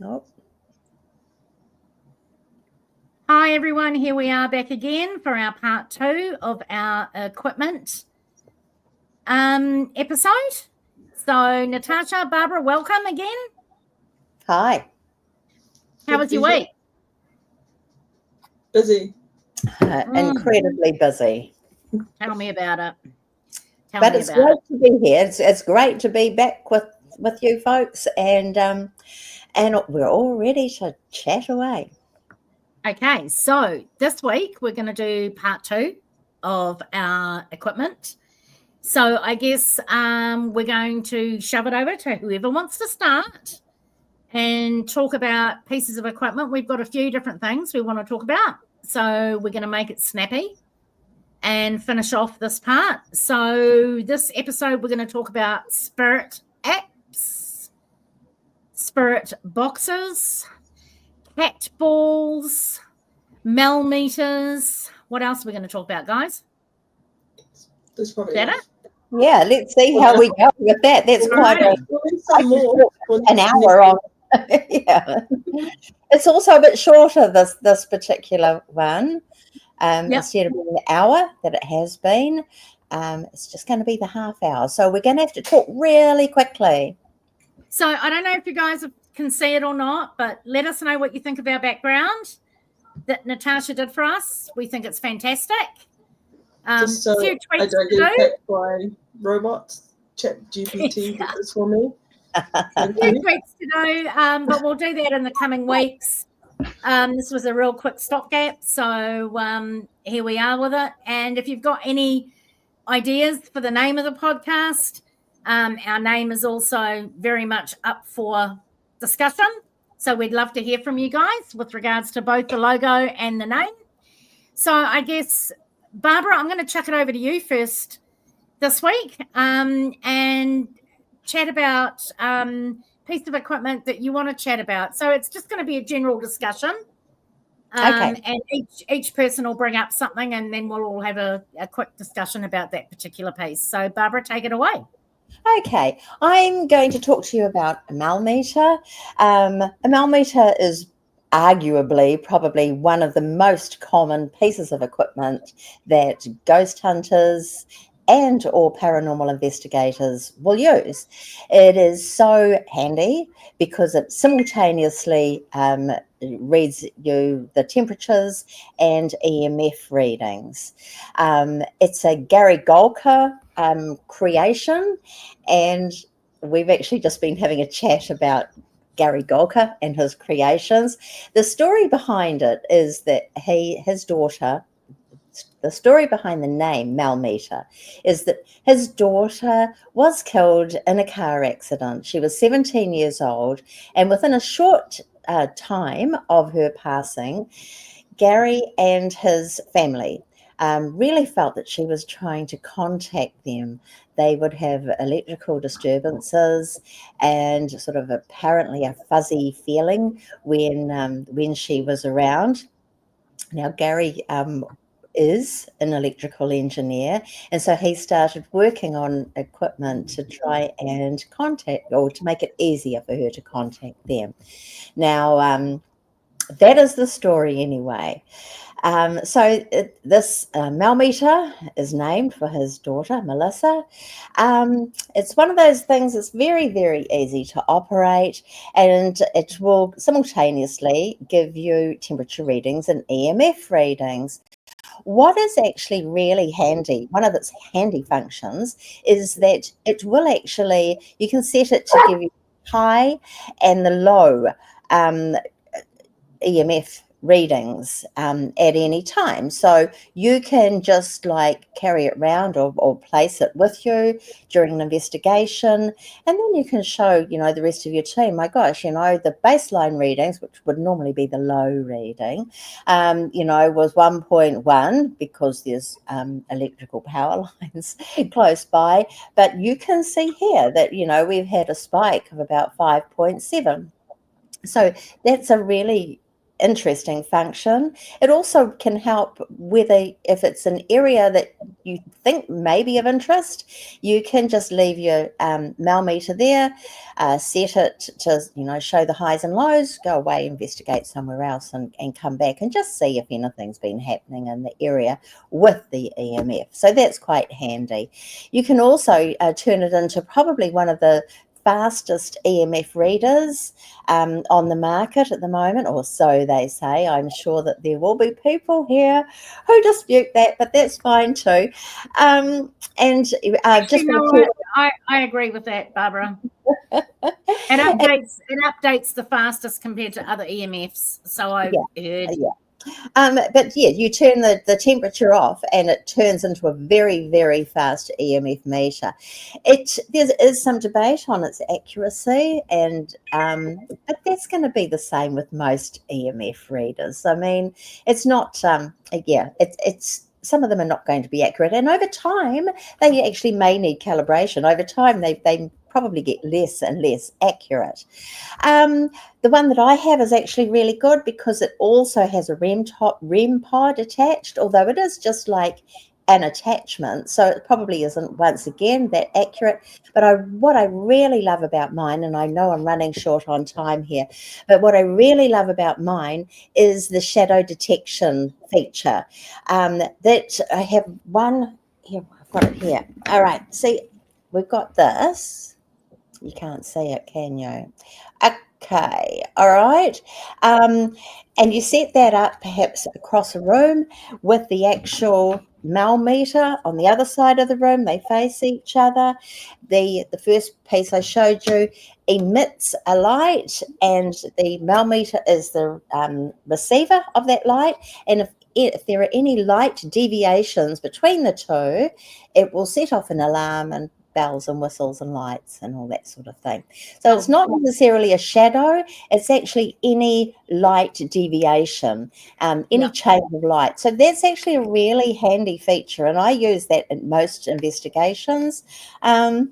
Oh. Hi everyone, here we are back again for our part 2 of our equipment episode. So Natasha, Barbara, welcome again. Hi. How was your week? Busy. Incredibly busy. Tell me about it. But it's great to be here. It's great to be back with you folks, and we're all ready to chat away. Okay, so this week we're going to do part 2 of our equipment. So I guess we're going to shove it over to whoever wants to start and talk about pieces of equipment. We've got a few different things we want to talk about. So we're going to make it snappy and finish off this part. So this episode, we're going to talk about spirit apps, spirit boxes, cat balls, meters. What else are we going to talk about, guys? There's probably Better? Yeah, let's see how we go with that. That's quite an hour on. Yeah, it's also a bit shorter this particular one. Instead of being the hour that it has been, it's just going to be the half hour. So we're going to have to talk really quickly. So I don't know if you guys can see it or not, but let us know what you think of our background that Natasha did for us. We think it's fantastic. Just so few I don't get picked by robots. ChatGPT did this for me. A few tweaks to do, but we'll do that in the coming weeks. This was a real quick stopgap, so here we are with it. And if you've got any ideas for the name of the podcast, our name is also very much up for discussion. So we'd love to hear from you guys with regards to both the logo and the name. So I guess, Barbara, I'm going to chuck it over to you first this week and chat about piece of equipment that you want to chat about. So it's just going to be a general discussion. Okay. And each person will bring up something and then we'll all have a quick discussion about that particular piece. So Barbara, take it away. Okay, I'm going to talk to you about a malmeter. A malmeter is arguably probably one of the most common pieces of equipment that ghost hunters and or paranormal investigators will use. It is so handy because it simultaneously reads you the temperatures and EMF readings. It's a Gary Golker creation, and we've actually just been having a chat about Gary Golker and his creations. The story behind it is that his daughter, the story behind the name Malmeter is that his daughter was killed in a car accident. She was 17 years old, and within a short time of her passing, Gary and his family really felt that she was trying to contact them. They would have electrical disturbances and sort of apparently a fuzzy feeling when she was around. Now, Gary is an electrical engineer, and so he started working on equipment to try and contact, or to make it easier for her to contact them. Now, that is the story anyway. This Malmeter is named for his daughter, Melissa. It's one of those things that's very, very easy to operate, and it will simultaneously give you temperature readings and EMF readings. What is actually really handy, one of its handy functions, is that it will actually, you can set it to give you high and the low EMF readings at any time. So you can just like carry it around or place it with you during an investigation, and then you can show, the rest of your team, my gosh, the baseline readings, which would normally be the low reading, was 1.1 because there's electrical power lines close by. But you can see here that, we've had a spike of about 5.7. So that's a really interesting function. It also can help if it's an area that you think may be of interest, you can just leave your meter there, set it to show the highs and lows, go away, investigate somewhere else, and come back and just see if anything's been happening in the area with the EMF. So that's quite handy. You can also turn it into probably one of the fastest EMF readers on the market at the moment, or so they say. I'm sure that there will be people here who dispute that, but that's fine too. And just I agree with that, Barbara. It updates the fastest compared to other EMFs. So I've heard. Yeah. But yeah, you turn the temperature off and it turns into a very, very fast EMF meter. There is some debate on its accuracy, but that's going to be the same with most EMF readers. I mean, it's not, it's some of them are not going to be accurate, and over time they actually may need calibration. Over time they probably get less and less accurate. The one that I have is actually really good because it also has a REM pod attached, although it is just like an attachment, so it probably isn't, once again, that accurate. But what I really love about mine, and I know I'm running short on time here, but what I really love about mine is the shadow detection feature. That I have one here. I've got it here. All right. See, we've got this. You can't see it, can you? Okay, all right. And you set that up perhaps across a room with the actual meter on the other side of the room. They face each other. The first piece I showed you emits a light, and the meter is the receiver of that light. And if there are any light deviations between the two, it will set off an alarm and bells and whistles and lights and all that sort of thing. So it's not necessarily a shadow, it's actually any light deviation, any change of light. So that's actually a really handy feature, and I use that in most investigations. I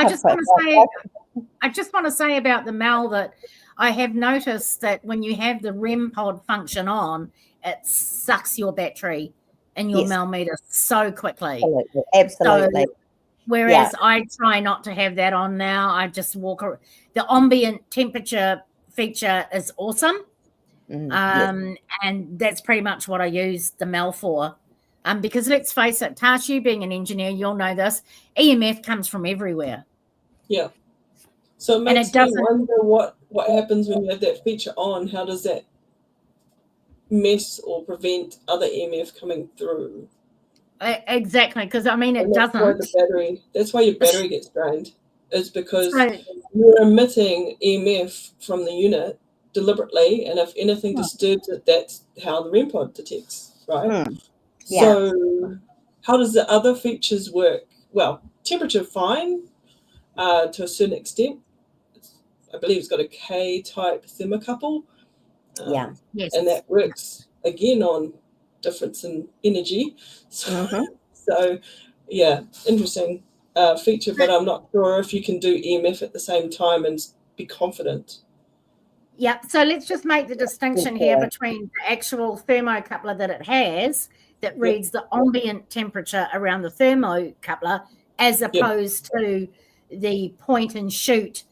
just want to say about the Mal that I have noticed that when you have the REM pod function on, it sucks your battery in your meter so quickly. Absolutely. So, whereas I try not to have that on now. I just walk around. The ambient temperature feature is awesome. And that's pretty much what I use the Mel for. Because let's face it, Tash, you being an engineer, you'll know this, EMF comes from everywhere. Yeah. So it makes me wonder what happens when you have that feature on. How does that mess or prevent other EMF coming through? Exactly, because I mean, it doesn't. That's why your battery gets drained. Is because you're emitting EMF from the unit deliberately, and if anything disturbs it, that's how the REM pod detects, right? So how does the other features work? Well, temperature fine to a certain extent. I believe it's got a K-type thermocouple. And that works again on difference in energy. So yeah, interesting feature, but I'm not sure if you can do EMF at the same time and be confident. Yeah, so let's just make the distinction here between the actual thermocoupler that it has that reads the ambient temperature around the thermocoupler as opposed to the point and shoot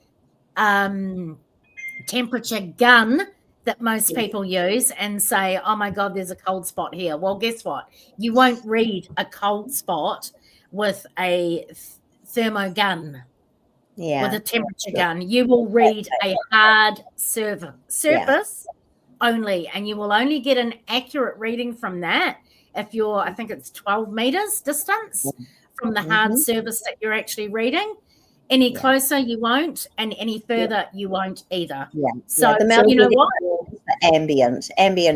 temperature gun that most people use and say, oh my God, there's a cold spot here. Well, guess what? You won't read a cold spot with a thermogun. With a temperature gun. You will read a hard surface only, and you will only get an accurate reading from that if you're, I think it's 12 meters distance from the hard surface that you're actually reading. Any closer you won't, and any further you won't either. So you know what? Ambient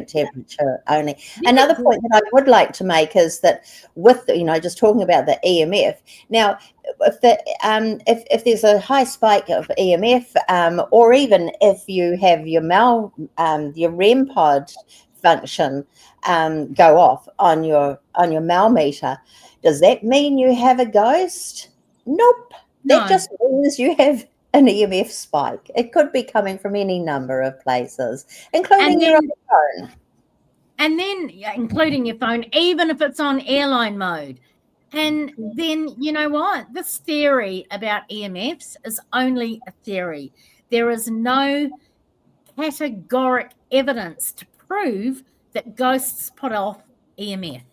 temperature only. Another point that I would like to make is that with just talking about the EMF. Now, if there's a high spike of EMF, or even if you have your REM pod function go off on your meter, does that mean you have a ghost? Nope. That just means you have an EMF spike. It could be coming from any number of places, including your own phone. And then including your phone, even if it's on airline mode. And then, you know what? This theory about EMFs is only a theory. There is no categoric evidence to prove that ghosts put off EMF.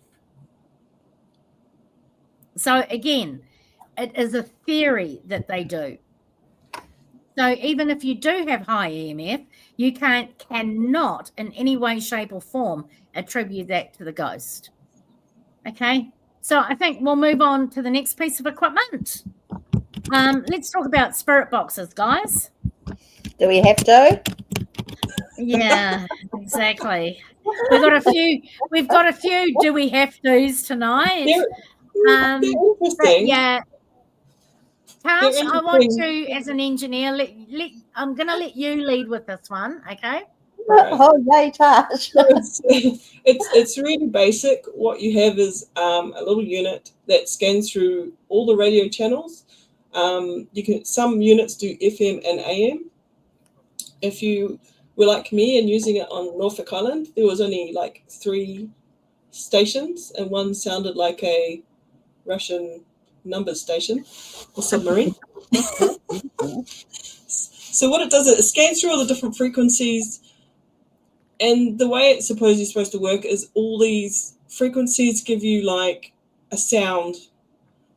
So again, it is a theory that they do. So even if you do have high EMF, you cannot in any way, shape, or form attribute that to the ghost. Okay, so I think we'll move on to the next piece of equipment. Let's talk about spirit boxes, guys. Do we have to? Yeah, exactly. We've got a few do we have to's tonight. They're interesting. Yeah. Cass, I want to, as an engineer, I'm going to let you lead with this one, okay? Right. Oh, yay, Tash. It's really basic. What you have is a little unit that scans through all the radio channels. Some units do FM and AM. If you were like me and using it on Norfolk Island, there was only like 3 stations, and one sounded like a Russian numbers station or submarine. So what it does is it scans through all the different frequencies, and the way it's supposedly supposed to work is all these frequencies give you like a sound,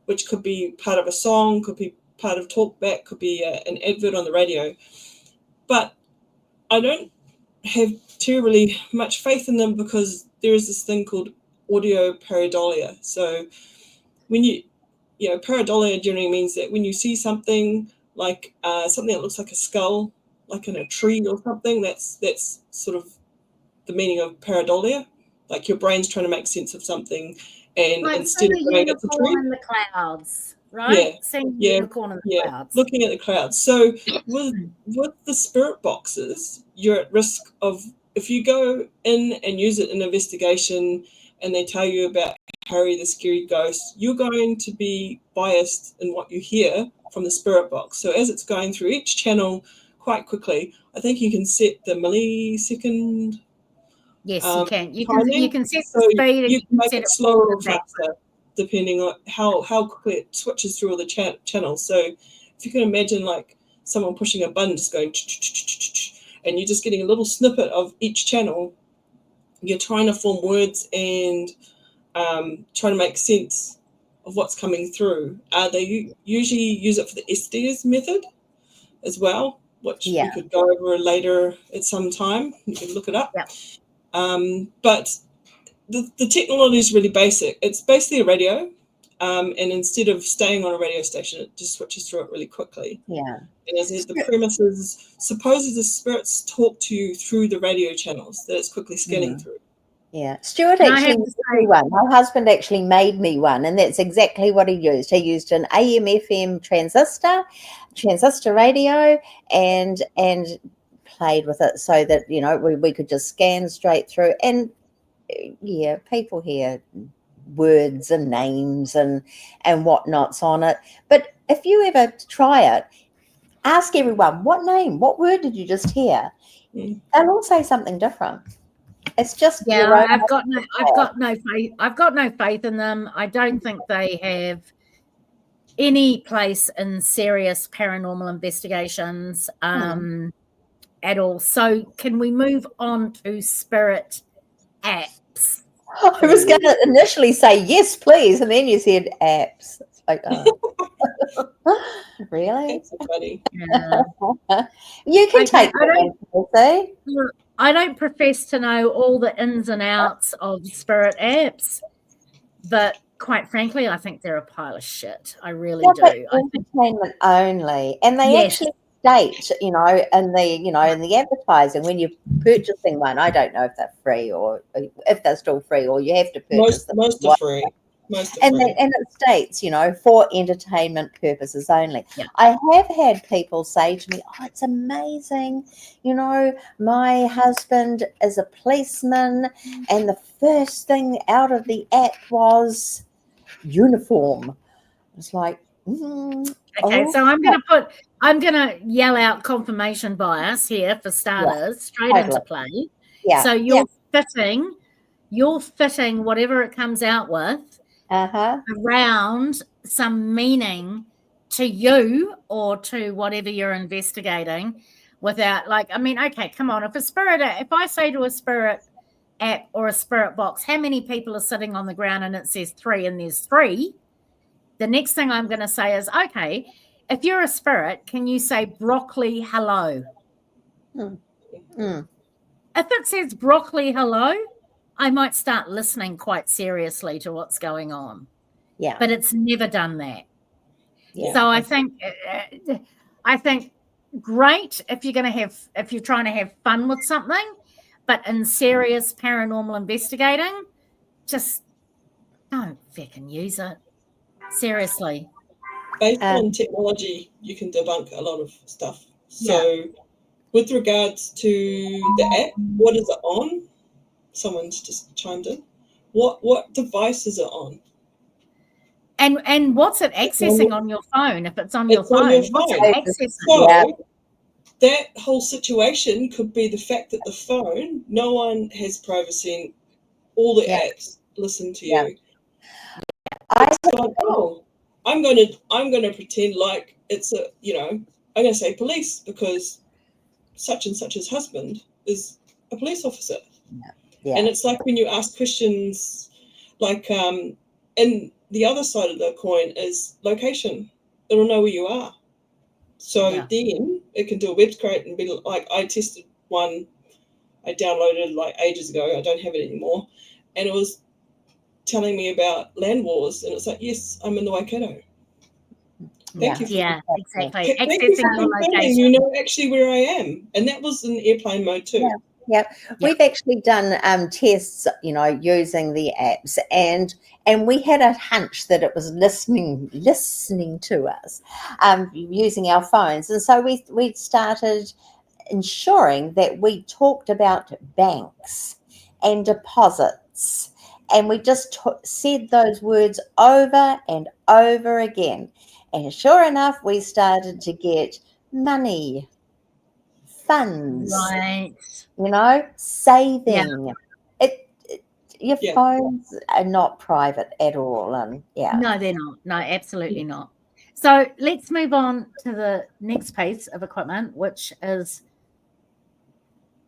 which could be part of a song, could be part of talkback, could be an advert on the radio. But I don't have terribly much faith in them because there is this thing called audio pareidolia. So when pareidolia generally means that when you see something like something that looks like a skull, like in a tree or something, that's sort of the meaning of pareidolia. Like your brain's trying to make sense of something, and like instead of going at the tree, in the clouds, right? Unicorn in the clouds. Looking at the clouds. So with the spirit boxes, you're at risk of, if you go in and use it in investigation and they tell you about Harry the scary ghost, you're going to be biased in what you hear from the spirit box. So as it's going through each channel quite quickly, I think you can set the millisecond. Yes, you can. You can set the speed and you can make set it slower or faster, depending on how quickly it switches through all the channels. So if you can imagine like someone pushing a button, just going, and you're just getting a little snippet of each channel, you're trying to form words and trying to make sense of what's coming through. They usually use it for the Estes method as well, which we could go over later at some time. You can look it up. Yeah. But the technology is really basic. It's basically a radio, and instead of staying on a radio station, it just switches through it really quickly. Yeah. And as the premise is, supposes the spirits talk to you through the radio channels that it's quickly scanning through. Yeah, Stuart actually made me one. My husband actually made me one, and that's exactly what he used. He used an AM/FM transistor radio, and played with it so that we could just scan straight through. And people hear words and names and whatnots on it. But if you ever try it, ask everyone, what word did you just hear? They'll all say something different. It's just I've got no faith in them. I don't think they have any place in serious paranormal investigations at all. So can we move on to spirit apps? I was going to initially say yes, please, and then you said apps. It's like, really? That's so funny. Yeah. You can take it. I don't profess to know all the ins and outs of spirit apps, but quite frankly, I think they're a pile of shit. I really do. Entertainment only, and they actually state, in the advertising when you're purchasing one. I don't know if they're free or if they're still free, or you have to purchase them. Most are free. And it states, for entertainment purposes only. Yeah. I have had people say to me, "Oh, it's amazing. My husband is a policeman, and the first thing out of the app was uniform." It's like, Okay, Oh, so I'm going to yell out confirmation bias here for starters, straight totally. into play. Yeah. So you're fitting whatever it comes out with around some meaning to you or to whatever you're investigating without, like, I mean, okay, come on. If I say to a spirit app or a spirit box, how many people are sitting on the ground and it says 3 and there's 3, the next thing I'm going to say is, okay, if you're a spirit, can you say broccoli hello? If it says broccoli hello, I might start listening quite seriously to what's going on. Yeah. But it's never done that. Yeah. So I think great if you're trying to have fun with something, but in serious paranormal investigating, just don't fucking use it. Seriously. Based on technology, you can debunk a lot of stuff. So with regards to the app, what is it on? Someone's just chimed in. What device is it on? And what's it accessing on your phone? If it's on your It's on your phone, what's it phone. accessing? So that whole situation could be the fact that the phone, no one has privacy in all the apps listen to you. It's like, oh, I'm gonna pretend like it's a, I'm gonna say police because such and such's husband is a police officer. And it's like when you ask questions like and the other side of the coin is location. It'll know where you are. So then it can do a web scrape and be like, I tested one I downloaded like ages ago. I don't have it anymore. And it was telling me about land wars. And it's like, yes, I'm in the Waikato. Thank you for exactly. Thank you for confirming you know actually where I am. And that was in airplane mode too. We've actually done tests, using the apps, and we had a hunch that it was listening to us, using our phones, and so we started ensuring that we talked about banks and deposits, and we just said those words over and over again, and sure enough, we started to get money, funds, saving. Your phones are not private at all, and no, they're not. No, absolutely not. So let's move on to the next piece of equipment, which is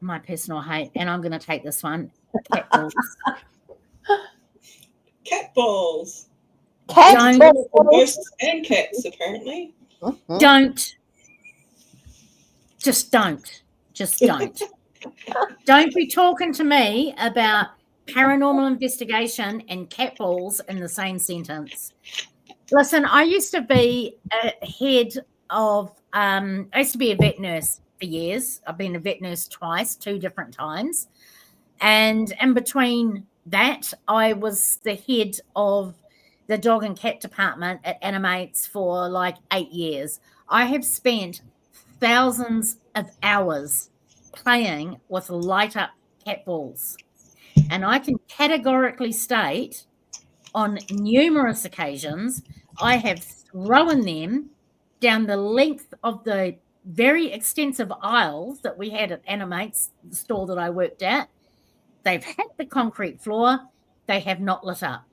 my personal hate, and I'm going to take this one: cat balls. Cat balls. Ghosts and cats, apparently. Don't. Don't be talking to me about paranormal investigation and cat balls in the same sentence. Listen, I used to be I used to be a vet nurse for years. I've been a vet nurse twice, 2 different times. And in between that, I was the head of the dog and cat department at Animates for like 8 years. I have spent thousands of hours playing with light up cat balls. And I can categorically state on numerous occasions, I have thrown them down the length of the very extensive aisles that we had at Animates, the store that I worked at. They've hit the concrete floor. They have not lit up.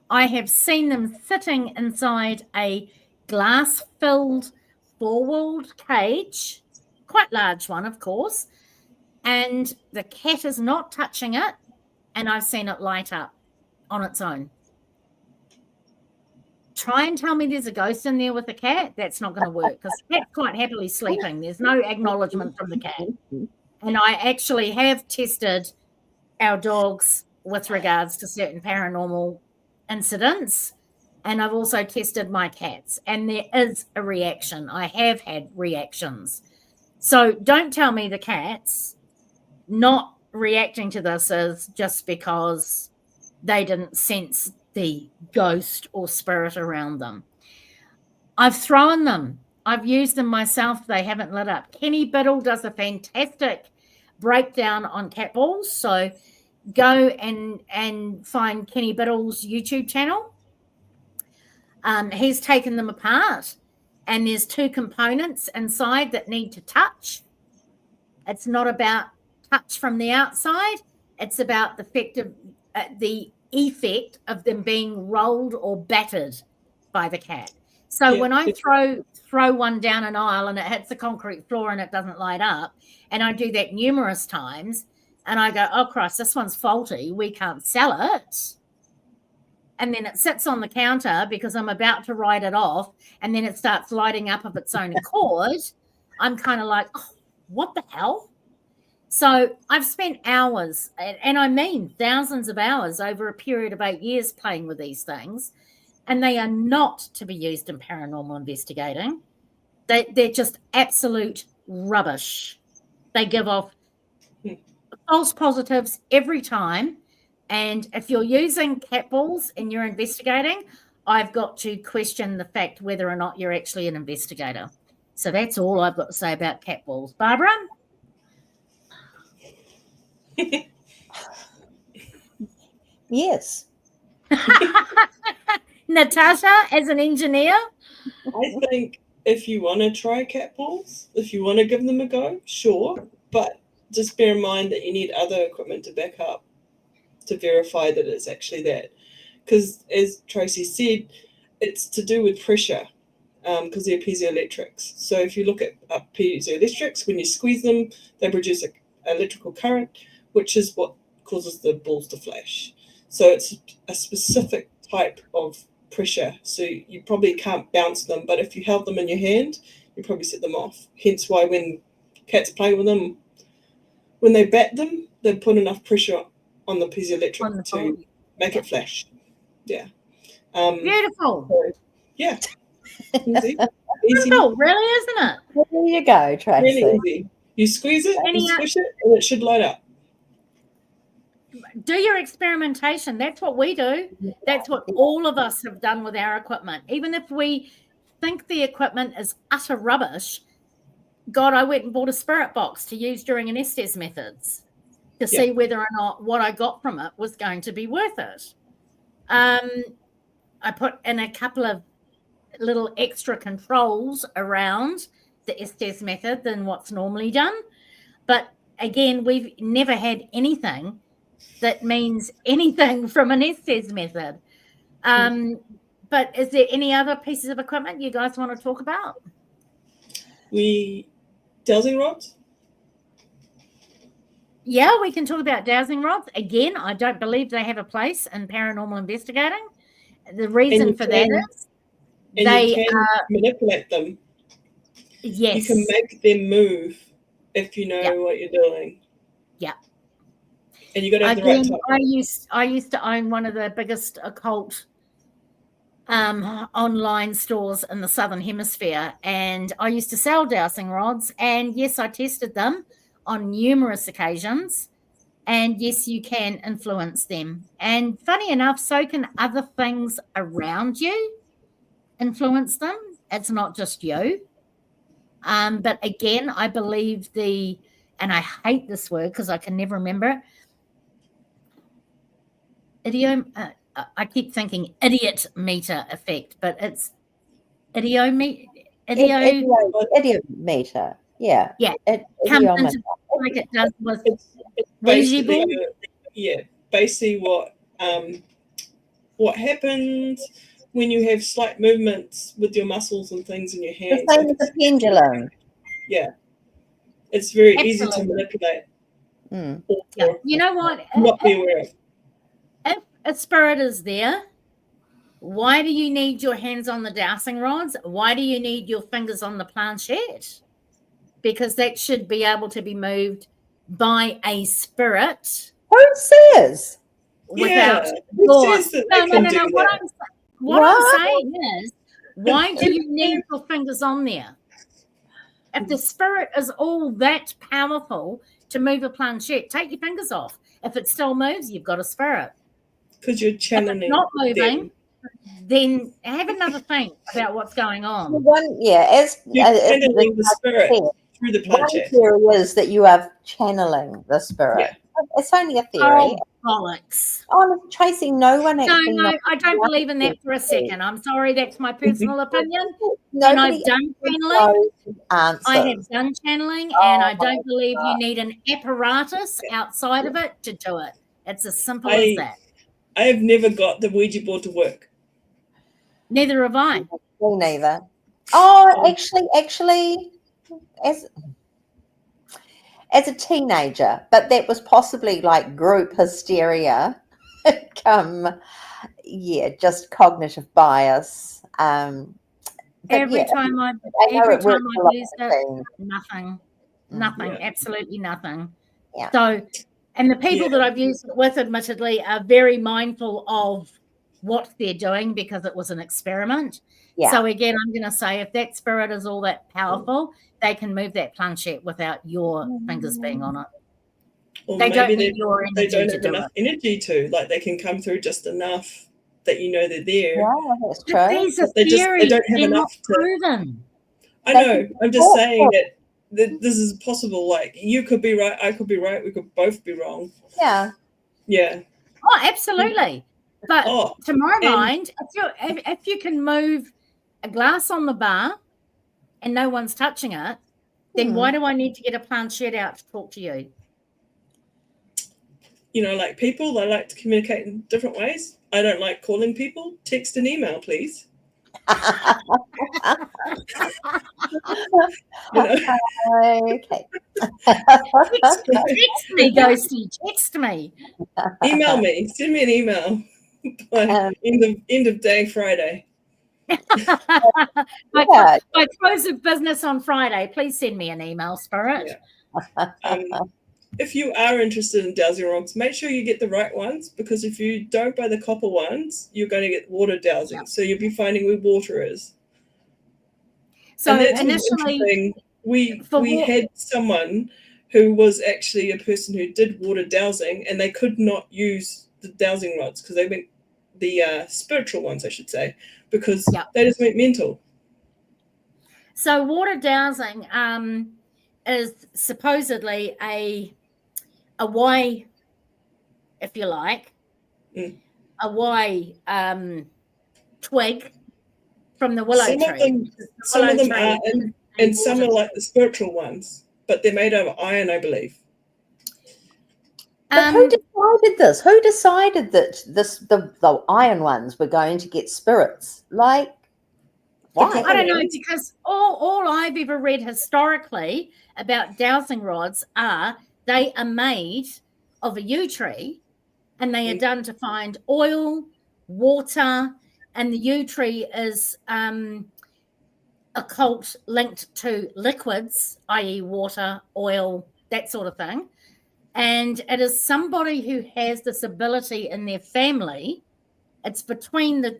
I have seen them sitting inside a glass-filled 4-walled cage, quite large one, of course, and the cat is not touching it, and I've seen it light up on its own. Try and tell me there's a ghost in there with the cat. That's not going to work because the cat's quite happily sleeping. There's no acknowledgement from the cat. And I actually have tested our dogs with regards to certain paranormal incidents. And I've also tested my cats. And there is a reaction. I have had reactions. So don't tell me the cats not reacting to this is just because they didn't sense the ghost or spirit around them. I've thrown them. I've used them myself. They haven't lit up. Kenny Biddle does a fantastic breakdown on cat balls. So go and find Kenny Biddle's YouTube channel. He's taken them apart, and there's 2 components inside that need to touch. It's not about touch from the outside. It's about the effect of them being rolled or battered by the cat. So when I throw one down an aisle and it hits the concrete floor and it doesn't light up, and I do that numerous times, and I go, oh, Christ, this one's faulty. We can't sell it. And then it sits on the counter because I'm about to write it off, and then it starts lighting up of its own accord. I'm kind of like, oh, what the hell? So I've spent hours, and I mean thousands of hours over a period of 8 years playing with these things, and they are not to be used in paranormal investigating. They're just absolute rubbish. They give off false positives every time. And if you're using cat balls and you're investigating, I've got to question the fact whether or not you're actually an investigator. So that's all I've got to say about cat balls. Barbara? Yes. Natasha, as an engineer? I think if you want to try cat balls, if you want to give them a go, sure. But just bear in mind that you need other equipment to back up to verify that it's actually that. Because as Tracy said, it's to do with pressure because they're piezoelectrics. So if you look at piezoelectrics, when you squeeze them, they produce an electrical current, which is what causes the balls to flash. So it's a specific type of pressure. So you probably can't bounce them, but if you held them in your hand, you probably set them off. Hence why when cats play with them, when they bat them, they put enough pressure on the piezoelectric to make it flash. Yeah. Beautiful. So, yeah. Easy. Beautiful, really, isn't it? Well, there you go, Tracy. Really easy. You squeeze it, you squish it, and it should light up. Do your experimentation. That's what we do. That's what all of us have done with our equipment. Even if we think the equipment is utter rubbish, God, I went and bought a spirit box to use during anesthesia methods to see whether or not what I got from it was going to be worth it. I put in a couple of little extra controls around the Estes method than what's normally done. But again, we've never had anything that means anything from an Estes method. But is there any other pieces of equipment you guys want to talk about? Dowsing rods? Yeah, we can talk about dowsing rods. Again, I don't believe they have a place in paranormal investigating. The reason for that is you can manipulate them. Yes. You can make them move if you know what you're doing. Yeah. And you got to have the right type. I used to own one of the biggest occult online stores in the Southern Hemisphere, and I used to sell dowsing rods, and yes, I tested them on numerous occasions, and yes, you can influence them. And funny enough, so can other things around you influence them. It's not just you. But again, I believe and I hate this word because I can never remember it. I keep thinking idiot meter effect, but it's idiometer. Yeah. Yeah. Comes into like it does with basically, basically what happens when you have slight movements with your muscles and things in your hands. The same as a pendulum. Yeah. It's very easy to manipulate. Yeah. You know what? Not be aware of. If a spirit is there, why do you need your hands on the dowsing rods? Why do you need your fingers on the planchette? Because that should be able to be moved by a spirit. Who says? Without who says that they can do that? What I'm saying is, why do you need your fingers on there? If the spirit is all that powerful to move a planchette, take your fingers off. If it still moves, you've got a spirit. Because you're channeling. If it's not moving, then have another think about what's going on. You're channeling the spirit through the planchette. One theory is that you are channeling the spirit. It's only a theory. Oh, bollocks. Oh, Tracy, no one No, actually knows. I don't believe in that for a second. I'm sorry, that's my personal opinion. And Nobody I've done channeling. knows the answers. I have done channeling, and I don't believe you need an apparatus outside of it to do it. It's as simple as that. I have never got the Ouija board to work. Neither have I. Me neither. Oh, actually, as a teenager, but that was possibly like group hysteria, just cognitive bias. Every time I've used it, nothing, absolutely nothing. Yeah. So, and the people that I've used it with, admittedly, are very mindful of what they're doing because it was an experiment. Yeah. So again, I'm going to say if that spirit is all that powerful, they can move that planchette without your fingers being on it. Or they maybe don't need your energy they don't to have do enough it. energy to, like they can come through just enough that you know they're there. Yeah, that's true. These are They theories. don't have They're enough not proven. I know. I'm just saying that this is possible. Like you could be right, I could be right, we could both be wrong. Yeah. Yeah. Oh, absolutely. But to my mind, if you can move a glass on the bar and no one's touching it, then why do I need to get a planchette out to talk to you? You know, like people, they like to communicate in different ways. I don't like calling people. Text and email, please. Okay. Text me, Ghosty. Text me. Email me. Send me an email by end of day Friday. By close of business on Friday, please send me an email, Spirit. Yeah. If you are interested in dowsing rods, make sure you get the right ones, because if you don't buy the copper ones, you're going to get water dowsing. So you'll be finding where water is. So and that's initially, we had someone who was actually a person who did water dowsing, and they could not use the dowsing rods because they went the spiritual ones, I should say, because they just went mental. So water dowsing is supposedly a way, if you like, a way twig from the willow tree. Some of them are, and some are like the spiritual ones, but they're made of iron, I believe. But who decided this? Who decided that the iron ones were going to get spirits? Like, why? I don't know, because all I've ever read historically about dowsing rods are they are made of a yew tree, and they are done to find oil, water, and the yew tree is occult linked to liquids, i.e. water, oil, that sort of thing. And it is somebody who has this ability in their family. It's between the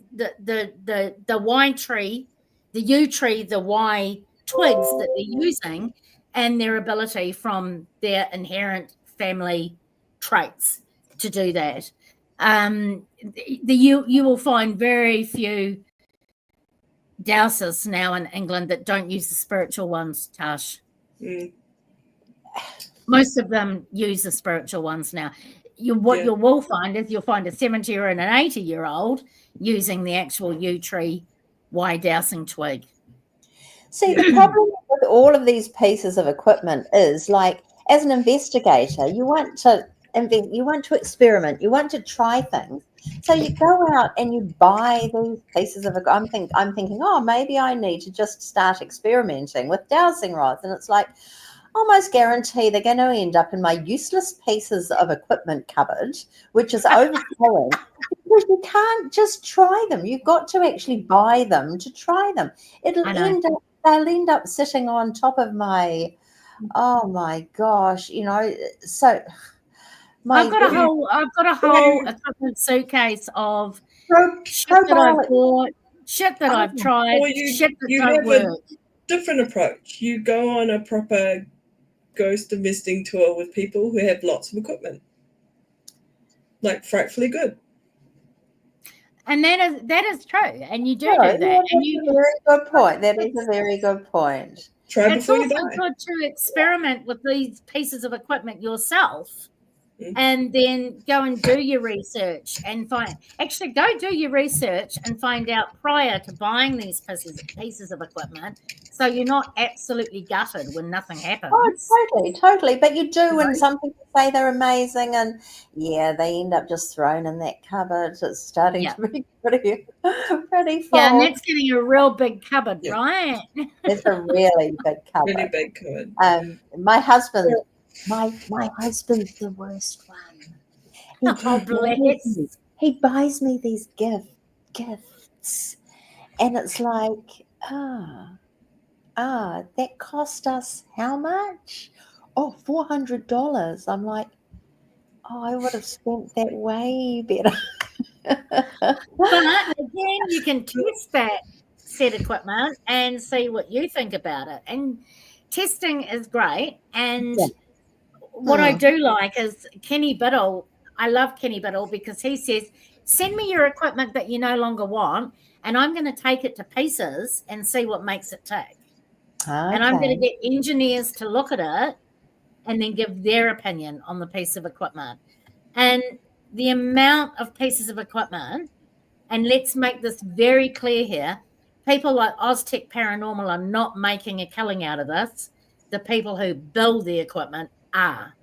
Y tree, the yew tree, the Y twigs that they're using, and their ability from their inherent family traits to do that. You will find very few dowsers now in England that don't use the spiritual ones, Tash. Most of them use the spiritual ones now. You will find is you'll find a 70 or an 80-year-old using the actual yew tree Y dowsing twig. See, the problem with all of these pieces of equipment is, like, as an investigator, you want to experiment, you want to try things. So you go out and you buy these pieces of equipment. I'm thinking, oh, maybe I need to just start experimenting with dowsing rods. And it's like, almost guarantee they're going to end up in my useless pieces of equipment cupboard, which is overflowing. Because you can't just try them. You've got to actually buy them to try them. They'll end up sitting on top of my, oh my gosh, so I've got a whole equipment suitcase of shit that I've bought, shit that I've tried, shit that don't work. Different approach. You go on a proper ghost investing tour with people who have lots of equipment, like frightfully good. And that is true, and you do that. That's a very good point. That is a very good point. Try before you buy. It's also good to experiment with these pieces of equipment yourself and then go and do your research and go do your research and find out prior to buying these pieces of equipment, so you're not absolutely gutted when nothing happens. Oh, totally. But you do, and some people say they're amazing, and they end up just thrown in that cupboard. It's starting to be pretty full. Yeah, and that's getting a real big cupboard, right? It's a really big cupboard. Really big cupboard. My husband, my husband's the worst one. He buys me these gifts, and it's like, that cost us how much? Oh, $400. I'm like, I would have spent that way better. But again, you can test that set equipment and see what you think about it. And testing is great. And what I do like is Kenny Biddle. I love Kenny Biddle because he says, send me your equipment that you no longer want, and I'm going to take it to pieces and see what makes it tick. And I'm going to get engineers to look at it and then give their opinion on the piece of equipment. And the amount of pieces of equipment, and let's make this very clear here, people like Oztech Paranormal are not making a killing out of this. The people who build the equipment are,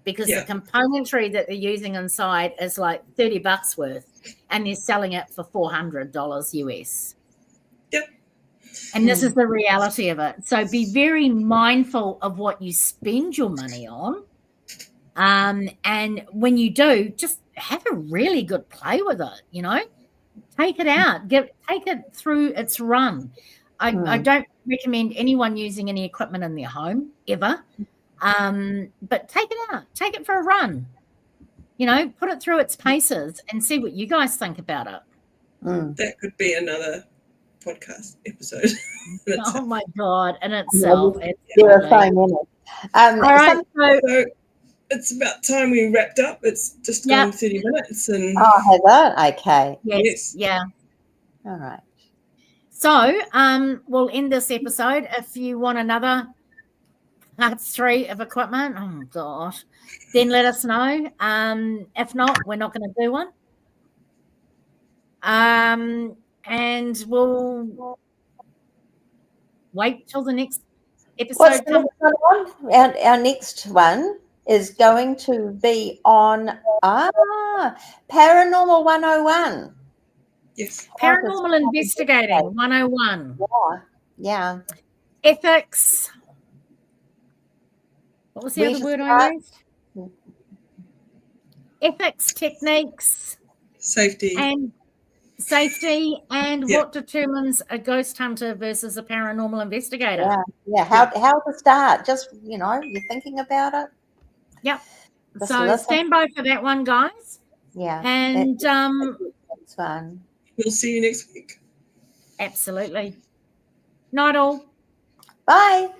because the componentry that they're using inside is like $30 worth, and they're selling it for $400 US. Yep. And this is the reality of it. So be very mindful of what you spend your money on. And when you do, just have a really good play with it, Take it out. Take it through its run. I don't recommend anyone using any equipment in their home, ever. But take it out. Take it for a run. Put it through its paces and see what you guys think about it. That could be another podcast episode. Oh my God, in itself. There are so many. All right, so it's about time we wrapped up. It's just gone 30 minutes. And has it? Okay. Yes. Yeah. All right. So we'll end this episode. If you want another part 3 of equipment, oh gosh, then let us know. If not, we're not going to do one. And we'll wait till the next episode. Our next one is going to be on Paranormal 101. Yes. Paranormal Investigating 101. Yeah. Ethics. What was the other word I used? Ethics, techniques. Safety. And what determines a ghost hunter versus a paranormal investigator. Yeah. How to start. Just, you're thinking about it. Yep. So stand by for that one, guys. Yeah. And it's fun. We'll see you next week. Absolutely. Night all. Bye.